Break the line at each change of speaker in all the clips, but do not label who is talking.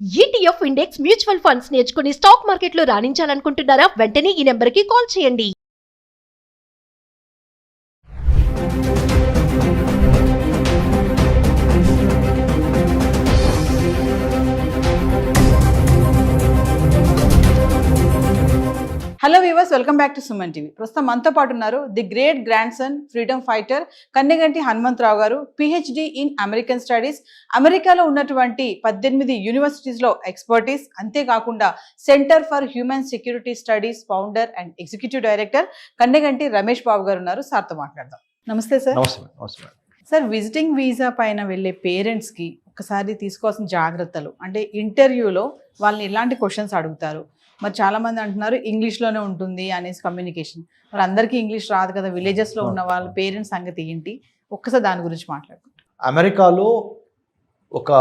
ETF index mutual funds నేర్చుకుని stock మార్కెట్లో రాణించాలనుకుంటున్నారా? వెంటనే ఈ నెంబర్కి కాల్ చేయండి.
Hello viewers, welcome back to Suman TV. ప్రస్తుతం మనతో పాటు ఉన్నారు the great grand son freedom fighter Kanneganti Hanumantharao గారు, పిహెచ్డి ఇన్ అమెరికన్ స్టడీస్. అమెరికాలో ఉన్నటువంటి 18 యూనివర్సిటీస్లో ఎక్స్పర్టీస్, అంతేకాకుండా centre for human security studies founder and executive director Kanneganti Ramesh Babu గారు ఉన్నారు. సార్తో మాట్లాడదాం. నమస్తే సార్. సార్, విజిటింగ్ వీసా పైన వెళ్ళే పేరెంట్స్కి ఒకసారి తీసుకోవాల్సిన జాగ్రత్తలు అంటే, ఇంటర్వ్యూలో వాళ్ళని ఎలాంటి క్వశ్చన్స్ అడుగుతారు? మరి చాలామంది అంటున్నారు ఇంగ్లీష్లోనే ఉంటుంది అనేసి కమ్యూనికేషన్. మరి అందరికీ ఇంగ్లీష్ రాదు కదా, విలేజెస్లో ఉన్న వాళ్ళ పేరెంట్స్ సంగతి ఏంటి? ఒక్కసారి దాని గురించి మాట్లాడుకుంటాం.
అమెరికాలో ఒక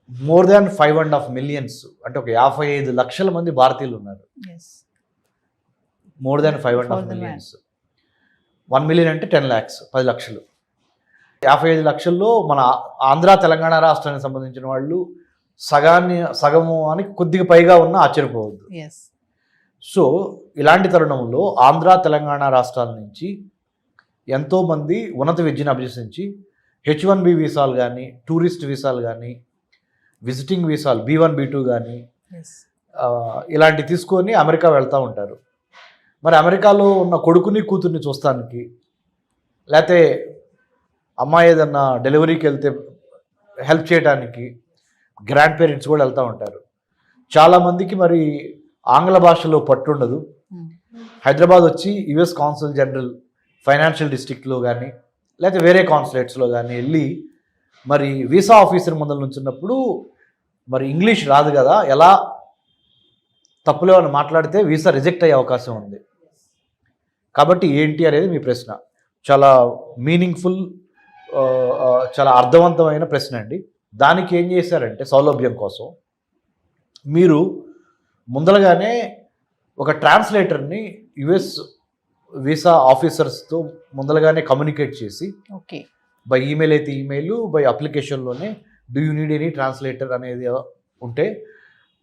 మోర్ దాన్ 5.5 మిలియన్స్ అంటే ఒక 55 లక్షల మంది భారతీయులు ఉన్నారు. More than 5.5 millions. 1 మిలియన్ అంటే 10 lakhs, 10 లక్షలు. 55 లక్షల్లో మన ఆంధ్ర తెలంగాణ రాష్ట్రానికి సంబంధించిన వాళ్ళు సగము అని కొద్దిగా పైగా ఉన్న ఆశ్చర్యపోవద్దు. సో ఇలాంటి తరుణంలో ఆంధ్ర తెలంగాణ రాష్ట్రాల నుంచి ఎంతోమంది ఉన్నత విద్యను అభ్యసించి H1B వీసాలు కానీ, టూరిస్ట్ వీసాలు కానీ, విజిటింగ్ వీసాలు B1 B2 కానీ ఇలాంటివి తీసుకొని అమెరికా వెళ్తూ ఉంటారు. మరి అమెరికాలో ఉన్న కొడుకుని కూతుర్ని చూస్తానికి, లేకపోతే అమ్మాయి ఏదన్నా డెలివరీకి వెళ్తే హెల్ప్ చేయడానికి గ్రాండ్ పేరెంట్స్ కూడా వెళ్తూ ఉంటారు. చాలామందికి మరి ఆంగ్ల భాషలో పట్టుండదు. హైదరాబాద్ వచ్చి US కాన్సుల్ జనరల్ ఫైనాన్షియల్ డిస్ట్రిక్ట్లో కానీ లేకపోతే వేరే కాన్సులేట్స్లో కానీ వెళ్ళి మరి వీసా ఆఫీసర్ ముందర నుంచున్నప్పుడు మరి ఇంగ్లీష్ రాదు కదా, ఎలా తప్పులో అని మాట్లాడితే వీసా రిజెక్ట్ అయ్యే అవకాశం ఉంది. కాబట్టి ఏంటి అనేది మీ ప్రశ్న. చాలా మీనింగ్ఫుల్, చాలా అర్థవంతమైన ప్రశ్న అండి. దానికి ఏం చేశారంటే, సౌలభ్యం కోసం మీరు ముందరగానే ఒక ట్రాన్స్లేటర్ని US వీసా ఆఫీసర్స్తో ముందరగానే కమ్యూనికేట్ చేసి, బై ఈమెయిల్ అయితే ఈమెయిల్, బై అప్లికేషన్లోనే do you need any translator అనేది ఉంటే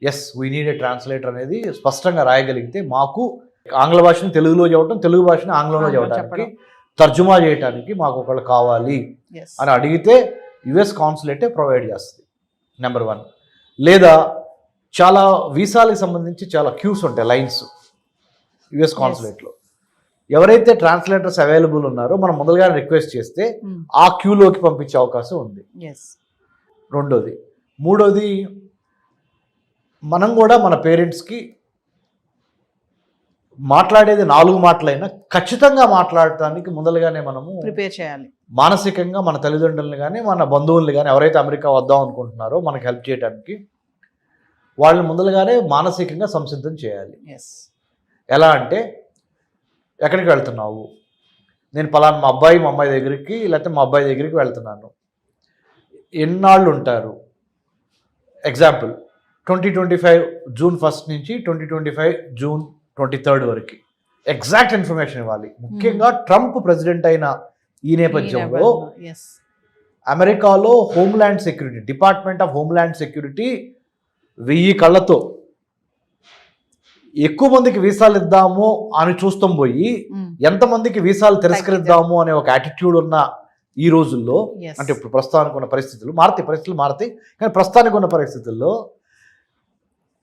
yes we need a translator అనేది స్పష్టంగా రాయగలిగితే, మాకు ఆంగ్ల భాషను తెలుగులో చెప్పడం, తెలుగు భాషను ఆంగ్లంలో చెప్పడానికి, తర్జుమా చేయడానికి మాకు ఒకళ్ళు కావాలి అని అడిగితే US కాన్సులేటే ప్రొవైడ్ చేస్తుంది. నెంబర్ 1. లేదా చాలా వీసాలకు సంబంధించి చాలా క్యూస్ ఉంటాయి, లైన్స్ US కాన్సులేట్లో. ఎవరైతే ట్రాన్స్లేటర్స్ అవైలబుల్ ఉన్నారో మనం మొదలుగా రిక్వెస్ట్ చేస్తే ఆ క్యూలోకి పంపించే అవకాశం ఉంది. రెండోది. మూడోది, మనం కూడా మన పేరెంట్స్కి మాట్లాడేది 4 మాటలైనా ఖచ్చితంగా మాట్లాడటానికి ముందలుగానే మనము
ప్రిపేర్ చేయాలి.
మానసికంగా మన తల్లిదండ్రులను కానీ మన బంధువుల్ని కానీ ఎవరైతే అమెరికా వద్దాం అనుకుంటున్నారో మనకు హెల్ప్ చేయడానికి వాళ్ళని ముందలుగానే మానసికంగా సంసిద్ధం చేయాలి. ఎలా అంటే, ఎక్కడికి వెళ్తున్నావు? నేను పలానా మా అమ్మాయి దగ్గరికి లేకపోతే మా అబ్బాయి దగ్గరికి వెళ్తున్నాను. ఎన్నాళ్ళు ఉంటారు? ఎగ్జాంపుల్ 2025 జూన్ 1 నుంచి 2025 జూన్ 23 వరకు ఎగ్జాక్ట్ ఇన్ఫర్మేషన్ ఇవ్వాలి. ముఖ్యంగా ట్రంప్ ప్రెసిడెంట్ అయిన ఈ నేపథ్యంలో అమెరికాలో homeland security, department of homeland security 1000 కళ్ళతో ఎక్కువ మందికి వీసాలు ఇద్దాము అని చూస్తాం పోయి ఎంతమందికి వీసాలు తిరస్కరిద్దాము అనే ఒక యాటిట్యూడ్ ఉన్న ఈ రోజుల్లో, అంటే ఇప్పుడు ప్రస్తుతానికి ఉన్న పరిస్థితులు మారతాయి కానీ ప్రస్తుతానికి ఉన్న పరిస్థితుల్లో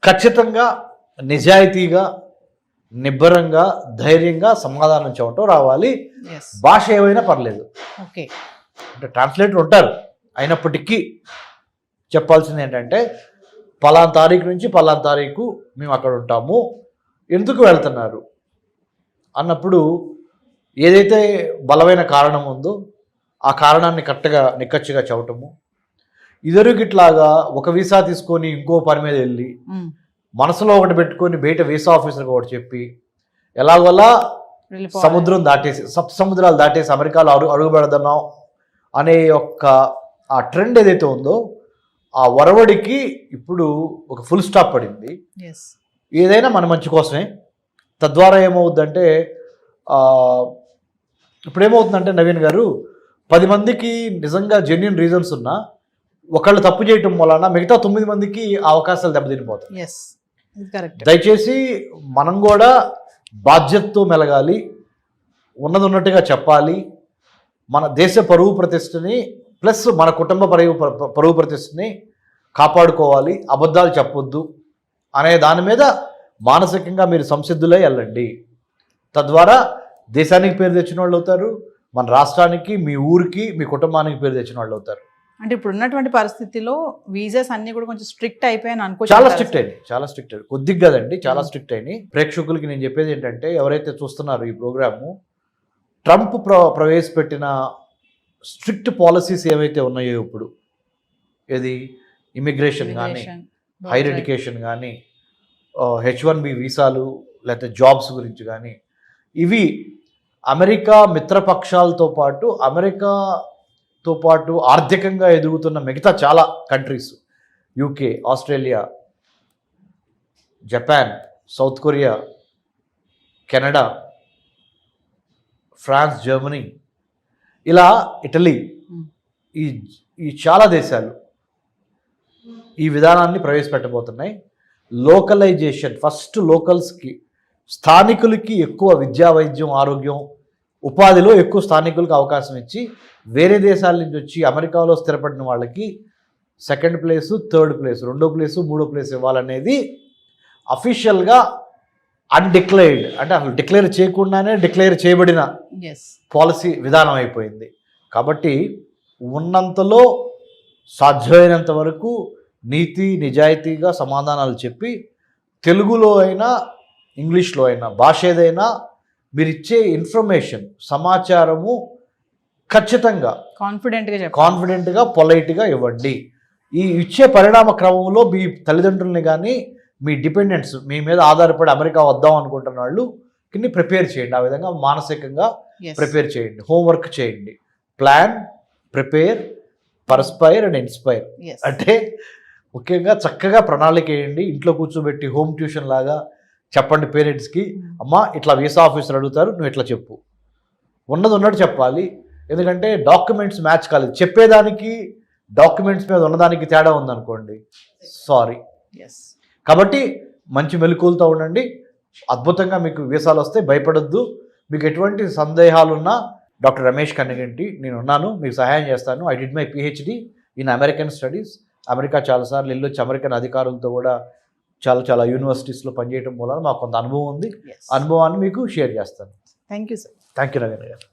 ఖచ్చితంగా నిజాయితీగా, నిబ్బరంగా, ధైర్యంగా సమాధానం చెప్పటం రావాలి. భాష ఏమైనా పర్లేదు. అంటే ట్రాన్స్లేటర్ ఉంటారు, అయినప్పటికీ చెప్పాల్సింది ఏంటంటే, పలానా తారీఖు నుంచి పలానా తారీఖు మేము అక్కడ ఉంటాము, ఎందుకు వెళ్తున్నారు అన్నప్పుడు ఏదైతే బలమైన కారణం ఉందో ఆ కారణాన్ని కరెక్ట్గా నిక్కచ్చిగా చెప్పటము. ఇదివరకిట్లాగా ఒక వీసా తీసుకొని ఇంకో పని మీద వెళ్ళి మనసులో ఒకటి పెట్టుకొని బయట వీసా ఆఫీసర్కి ఒకటి చెప్పి ఎలాగోలా సముద్రాలు దాటేసి అమెరికాలో అడుగు పెడదాం అనే ఆ ట్రెండ్ ఏదైతే ఉందో ఆ వరవడికి ఇప్పుడు ఒక ఫుల్ స్టాప్ పడింది. ఏదైనా మన మంచి కోసమే. తద్వారా ఏమవుద్దంటే, ఇప్పుడు ఏమవుతుందంటే నవీన్ గారు, 10 మందికి నిజంగా జెన్యూన్ రీజన్స్ ఉన్నా ఒకళ్ళు తప్పు చేయటం వలన మిగతా 9 మందికి ఆ అవకాశాలు దెబ్బతినిపోతాయి.
ఎస్, ఇది కరెక్ట్.
దయచేసి మనం కూడా బాధ్యతతో మెలగాలి, ఉన్నది ఉన్నట్టుగా చెప్పాలి, మన దేశ పరువు ప్రతిష్టని ప్లస్ మన కుటుంబ పరువు ప్రతిష్టని కాపాడుకోవాలి, అబద్ధాలు చెప్పొద్దు అనే దాని మీద మానసికంగా మీరు సంసిద్ధులై వెళ్ళండి. తద్వారా దేశానికి పేరు తెచ్చిన వాళ్ళు అవుతారు, మన రాష్ట్రానికి, మీ ఊరికి, మీ కుటుంబానికి పేరు తెచ్చిన వాళ్ళు అవుతారు.
అంటే ఇప్పుడు ఉన్నటువంటి పరిస్థితిలో వీసాస్ అన్ని కూడా కొంచెం స్ట్రిక్ట్ అయిపోయాయని అనుకో.
చాలా స్ట్రిక్ట్ అయింది, చాలా స్ట్రిక్ట్ అయింది, కొద్దిగా కదండి, చాలా స్ట్రిక్ట్ అయింది. ప్రేక్షకులకి నేను చెప్పేది ఏంటంటే, ఎవరైతే చూస్తున్నారో ఈ ప్రోగ్రాము, ట్రంప్ ప్రవేశపెట్టిన స్ట్రిక్ట్ పాలసీస్ ఏవైతే ఉన్నాయో ఇప్పుడు, ఏది ఇమిగ్రేషన్ కానీ, హైర్ ఎడ్యుకేషన్ కానీ, H1B వీసాలు, లేకపోతే జాబ్స్ గురించి కానీ, ఇవి అమెరికా మిత్రపక్షాలతో పాటు ఆర్థికంగా ఎదుగుతున్న మిగతా చాలా countries, UK, Australia, Japan, South Korea, Canada, France, Germany, ఇలా ఇటలీ, ఈ చాలా దేశాలు ఈ విధానాన్ని ప్రవేశపెట్టబోతున్నాయి. లోకలైజేషన్, ఫస్ట్ లోకల్స్కి, స్థానికులకి ఎక్కువ విద్యా, వైద్యం, ఆరోగ్యం, ఉపాధిలో ఎక్కువ స్థానికులకు అవకాశం ఇచ్చి, వేరే దేశాల నుంచి వచ్చి అమెరికాలో స్థిరపడిన వాళ్ళకి సెకండ్ ప్లేసు, థర్డ్ ప్లేసు, 2వ ప్లేసు, 3వ ప్లేసు ఇవ్వాలనేది అఫీషియల్గా అన్డిక్లేర్డ్, అంటే అసలు డిక్లేర్ చేయకుండానే డిక్లేర్ చేయబడిన పాలసీ విధానం అయిపోయింది. కాబట్టి ఉన్నంతలో సాధ్యమైనంత వరకు నీతి నిజాయితీగా సమాధానాలు చెప్పి, తెలుగులో అయినా ఇంగ్లీష్లో అయినా భాష ఏదైనా మీరు ఇచ్చే ఇన్ఫర్మేషన్, సమాచారము ఖచ్చితంగా కాన్ఫిడెంట్గా పొలైట్గా ఇవ్వండి. ఈ ఇచ్చే పరిణామ క్రమంలో మీ తల్లిదండ్రుల్ని కానీ, మీ డిపెండెంట్స్, మీ మీద ఆధారపడి అమెరికా వద్దాం అనుకుంటున్న వాళ్ళు కింద ప్రిపేర్ చేయండి. ఆ విధంగా మానసికంగా ప్రిపేర్ చేయండి, హోంవర్క్ చేయండి. Plan, prepare, perspire and inspire. అంటే ముఖ్యంగా చక్కగా ప్రణాళిక వేయండి. ఇంట్లో కూర్చోబెట్టి హోమ్ ట్యూషన్ లాగా చెప్పండి పేరెంట్స్కి, అమ్మ ఇట్లా వీసా ఆఫీసర్ అడుగుతారు, నువ్వు ఇట్లా చెప్పు, ఉన్నది ఉన్నట్టు చెప్పాలి. ఎందుకంటే డాక్యుమెంట్స్ మ్యాచ్ కాలేదు, చెప్పేదానికి డాక్యుమెంట్స్ మీద ఉన్నదానికి తేడా ఉందనుకోండి, సారీ. కాబట్టి మంచి మెలకువలతో ఉండండి, అద్భుతంగా మీకు వీసాలు వస్తే భయపడొద్దు. మీకు ఎటువంటి సందేహాలున్నా డాక్టర్ రమేష్ కన్నగంటి నేను ఉన్నాను, మీకు సహాయం చేస్తాను. I did my PhD in American studies. America చాలాసార్లు వెళ్ళొచ్చి అమెరికన్ అధికారులతో కూడా చాలా యూనివర్సిటీస్లో పనిచేయడం వలన మాకు కొంత అనుభవం ఉంది. అనుభవాన్ని మీకు షేర్ చేస్తాను.
Thank you sir.
Thank you Nagendra గారు.